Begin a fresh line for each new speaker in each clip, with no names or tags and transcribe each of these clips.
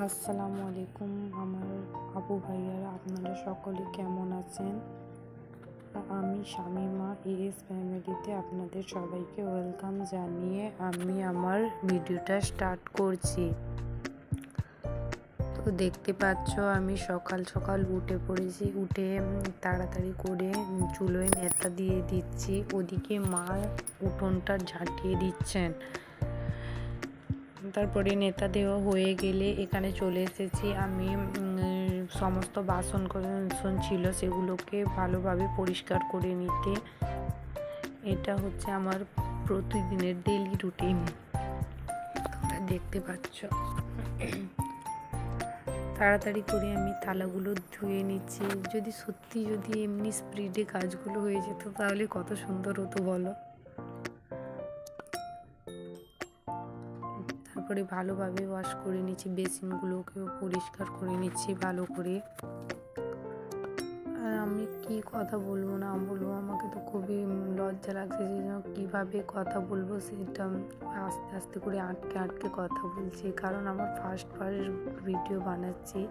আসসালামু আলাইকুম আমার আপু ভাইয়ারা, আপনারা সকলে কেমন আছেন? আমি শামিমা এস ফ্যামিলিতে আপনাদের সবাইকে ওয়েলকাম জানিয়ে আমি আমার ভিডিওটা স্টার্ট করছি। তো দেখতে পাচ্ছ আমি সকাল সকাল উঠে পড়েছি। উঠে তাড়াতাড়ি করে চুলোয় নেতা দিয়ে দিচ্ছি। ওদিকে মা উঠোনটা ঝাঁটিয়ে দিচ্ছেন। তারপরে নেতা দেওয়া হয়ে গেলে এখানে চলে এসেছি। আমি সমস্ত বাসন ছিল সেগুলোকে ভালোভাবে পরিষ্কার করে নিতে। এটা হচ্ছে আমার প্রতিদিনের ডেইলি রুটিন, তোমরা দেখতে পাচ্ছ। তাড়াতাড়ি করে আমি থালাগুলো ধুয়ে নিচ্ছি। যদি এমনি স্পিডে কাজগুলো হয়ে যেত তাহলে কত সুন্দর হতো বলো। তারপরে ভালোভাবে ওয়াশ করে নিচ্ছি, বেসিনগুলোকেও পরিষ্কার করে নিচ্ছি ভালো করে। আর আমি কি কথা বলবো না বলবো, আমাকে তো খুবই লজ্জা লাগছে যে কীভাবে কথা বলবো সেটা আস্তে আস্তে করে আটকে আটকে কথা বলছি, কারণ আমার ফার্স্ট ভিডিও বানাচ্ছি,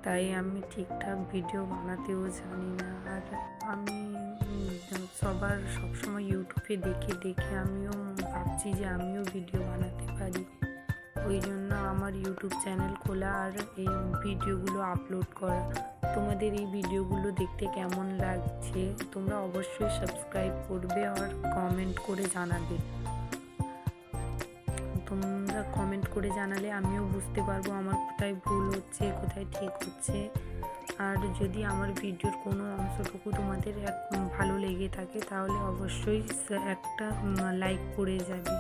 তাই আমি ঠিকঠাক ভিডিও বানাতেও জানি না। আর আমি সবসময় ইউটিউবে দেখে দেখে আমিও ভাবছি যে আমিও ভিডিও বানাতে পারি। ওই জন্য আমার ইউটিউব চ্যানেল খোলা আর এই ভিডিওগুলো আপলোড করা। তোমাদের এই ভিডিওগুলো দেখতে কেমন লাগছে তোমরা অবশ্যই সাবস্ক্রাইব করবে আর কমেন্ট করে জানাবে। তোমরা কমেন্ট করে জানালে আমিও বুঝতে পারবো আমার কোথায় ভুল হচ্ছে, কোথায় ঠিক হচ্ছে। আর যদি আমার ভিডিওর কোনো অংশটুকু তোমাদের ভালো লেগে থাকে তাহলে অবশ্যই একটা লাইক করে যাবে।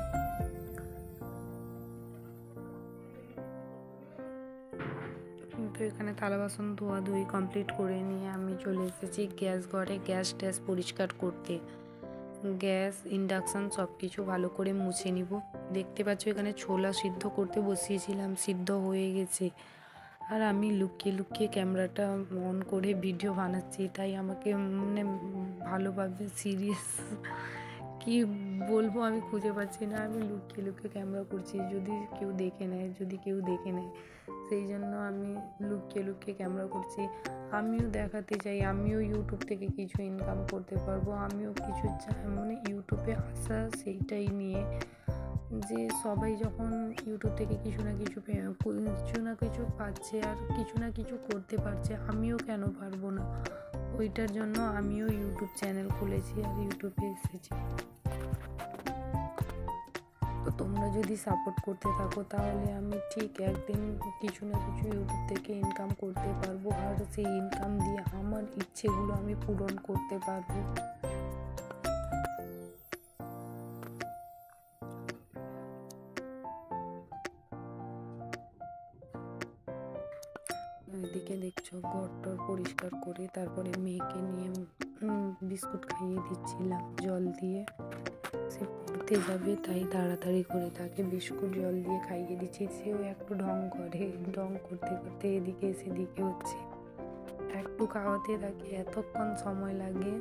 তো এখানে থালা বাসন ধোয়াধুয়ি কমপ্লিট করে নিয়ে আমি চলে এসেছি গ্যাস ঘরে গ্যাস পরিষ্কার করতে। গ্যাস ইন্ডাকশান সব কিছু ভালো করে মুছে নিব। দেখতে পাচ্ছ এখানে ছোলা সিদ্ধ করতে বসিয়েছিলাম, সিদ্ধ হয়ে গেছে। আর আমি লুকিয়ে লুকিয়ে ক্যামেরাটা অন করে ভিডিও বানাচ্ছি, তাই আমাকে ভালোভাবে সিরিয়াস কি বলবো আমি খুঁজে পাচ্ছি না। আমি লুকিয়ে লুকিয়ে ক্যামেরা করছি, যদি কেউ দেখে নেয় সেই জন্য আমি লুকিয়ে লুকিয়ে ক্যামেরা করছি। আমিও দেখাতে চাই আমিও ইউটিউব থেকে কিছু ইনকাম করতে পারবো, আমিও কিছু ইউটিউবে আসা সেইটাই নিয়ে, যে সবাই যখন ইউটিউব থেকে কিছু না কিছু পাচ্ছে আর কিছু না কিছু করতে পারছে, আমিও কেন পারবো না। ওইটার জন্য আমিও ইউটিউব চ্যানেল খুলেছি আর ইউটিউবে এসেছি। তো তোমরা যদি সাপোর্ট করতে থাকো তাহলে আমি ঠিক একদিন কিছু না কিছু ইউটিউব থেকে ইনকাম করতে পারবো, আর সেই ইনকাম দিয়ে আমার ইচ্ছেগুলো আমি পূরণ করতে পারবো। এদিকে দেখছো ঘরটর পরিষ্কার করে তারপরে মেয়েকে নিয়ে বিস্কুট খাইয়ে দিচ্ছিলাম জল দিয়ে। সে পড়তে যাবে তাই তাড়াতাড়ি করে তাকে বিস্কুট জল দিয়ে খাইয়ে দিচ্ছি। সেও একটু ঢং করতে করতে এদিকে সেদিকে হচ্ছে। একটু খাওয়াতে তাকে এতক্ষণ সময় লাগে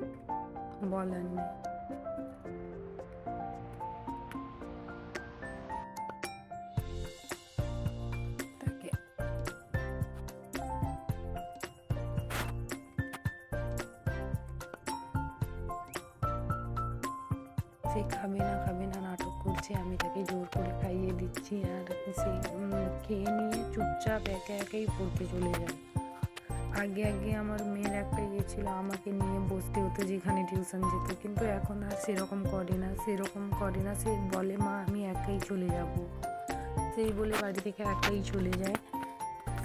বলার নেই। সে খাবে না নাটক করছে, আমি তাকে জোর করে খাইয়ে দিচ্ছি। আর সে খেয়ে নিয়ে চুপচাপ একাই পড়তে চলে যায়। আগে আমার মেয়ের একটা ছিল, আমাকে নিয়ে বসতে হতো যেখানে টিউশন যেত, কিন্তু এখন আর সেরকম করে না। সে বলে মা আমি একাই চলে যাব, সেই বলে বাড়ি থেকে একাই চলে যায়।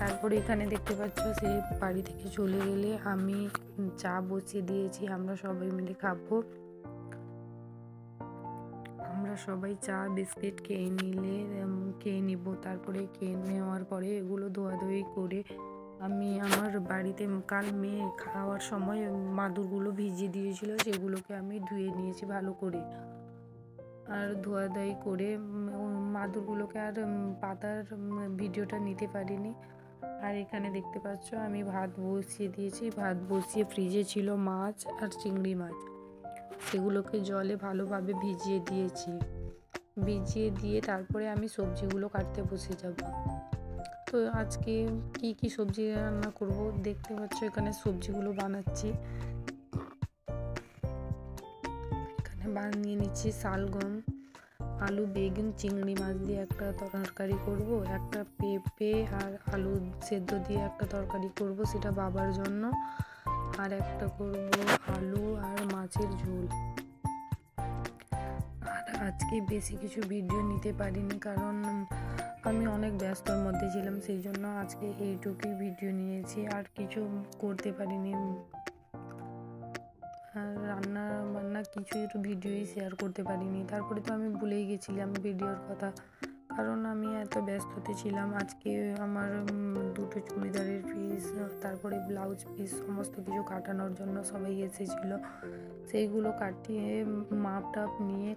তারপরে এখানে দেখতে পাচ্ছ সে বাড়ি থেকে চলে গেলে আমি চা বসিয়ে দিয়েছি, আমরা সবাই মিলে খাবো। আমরা সবাই চা বিস্কিট খেয়ে নিব। তারপরে খেয়ে নেওয়ার পরে এগুলো ধোয়াধুয়ি করে আমি আমার বাড়িতে কাল মেয়ে খাওয়ার সময় মাদুরগুলো ভিজিয়ে দিয়েছিল, সেগুলোকে আমি ধুয়ে নিয়েছি ভালো করে। আর ধোয়াধুয়ি করে মাদুরগুলোকে আর পাতার ভিডিওটা নিতে পারিনি। আর এখানে দেখতে পাচ্ছ আমি ভাত বসিয়ে দিয়েছি। ভাত বসিয়ে ফ্রিজে ছিল মাছ আর চিংড়ি মাছ, সেগুলোকে জলে ভালোভাবে ভিজিয়ে দিয়ে তারপরে আমি সবজিগুলো কাটতে বসে যাব। তো তো আজকে কি সবজি রান্না করব দেখতে পাচ্ছ, এখানে সবজিগুলো বানাচ্ছি। এখানে বানিয়ে নিচ্ছি শালগম, আলু, বেগুন, চিংড়ি মাছ দিয়ে একটা তরকারি করব, একটা পেঁপে আর আলু সেদ্ধ দিয়ে একটা তরকারি করব, সেটা বাবার জন্য, আর একটা করব আলু আর মাছের ঝোল। আর আজকে বেশি কিছু ভিডিও নিতে পারিনি, কারণ আমি অনেক ব্যস্তর মধ্যে ছিলাম, সেই জন্য আজকে এইটুকুই ভিডিও নিয়েছি, আর কিছু করতে পারিনি। আর রান্না বান্না কিছুই একটু ভিডিওই শেয়ার করতে পারিনি। তারপরে তো আমি ভুলেই গেছিলাম ভিডিওর কথা, কারণ আমি এত ব্যস্ততে ছিলাম। আজকে আমার দুটো চুড়িদারের পিস, তারপরে ব্লাউজ পিস, সমস্ত কিছু কাটানোর জন্য সবাই এসেছিলো। সেইগুলো কাটিয়ে মাপ টাপ নিয়ে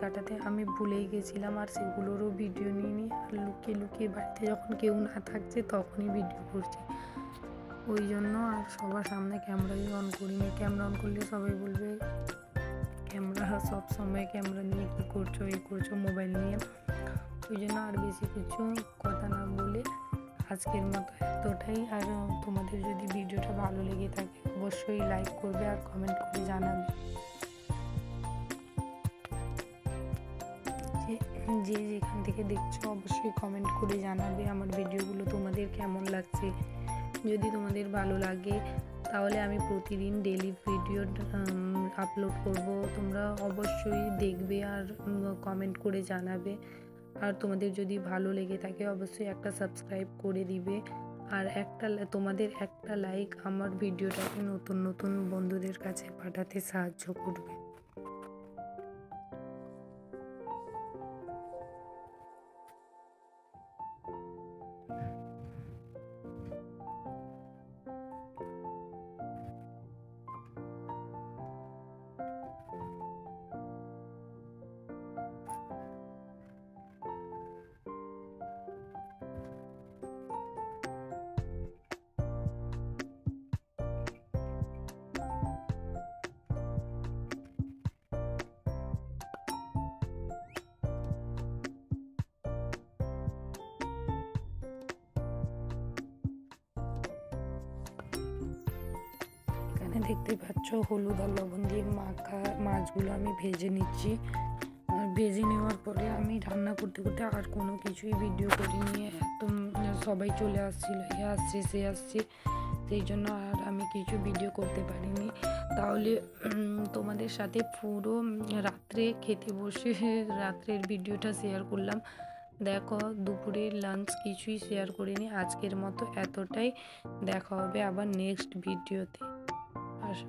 কাটাতে আমি ভুলেই গেছিলাম, আর সেগুলোরও ভিডিও নিইনি। আর লুকিয়ে বাড়িতে যখন কেউ না থাকছে তখনই ভিডিও করছি, ওই জন্য আর সবার সামনে ক্যামেরাই অন করিনি। ক্যামেরা অন করলে সবাই বলবে সব সময় ক্যামেরা নিয়ে কী করছো, এই করছো মোবাইল নিয়ে। ওই জন্য আর বেশি কিছু কথা না বলে আজকের মতো এতটাই। আর তোমাদের যদি ভিডিওটা ভালো লেগে থাকে অবশ্যই লাইক করবে আর কমেন্ট করে জানাবে। যে যেখান থেকে দেখছো অবশ্যই কমেন্ট করে জানাবে আমার ভিডিওগুলো তোমাদের কেমন লাগছে। যদি তোমাদের ভালো লাগে তাহলে আমি প্রতিদিন ডেইলি ভিডিও আপলোড করব, তোমরা অবশ্যই দেখবে আর কমেন্ট করে জানাবে। আর তোমাদের যদি ভালো লেগে থাকে অবশ্যই একটা সাবস্ক্রাইব করে দিবে, আর তোমাদের একটা লাইক আমার ভিডিওটাকে নতুন বন্ধুদের কাছে পাঠাতে সাহায্য করবে। দেখতে পাচ্ছ হলুদ আর লবণ দিয়ে মাখা মাছগুলো আমি ভেজে নিচ্ছি। আর ভেজে নেওয়ার পরে আমি রান্না করতে আর কোনো কিছুই ভিডিও করিনি, একদম সবাই চলে আসছিল, সে আসছে, সেই জন্য আর আমি কিছু ভিডিও করতে পারিনি। তাহলে তোমাদের সাথে পুরো রাত্রে খেতে বসে রাত্রের ভিডিওটা শেয়ার করলাম। দেখো দুপুরের লাঞ্চ কিছুই শেয়ার করিনি। আজকের মতো এতটাই, দেখা হবে আবার নেক্সট ভিডিওতে। আশা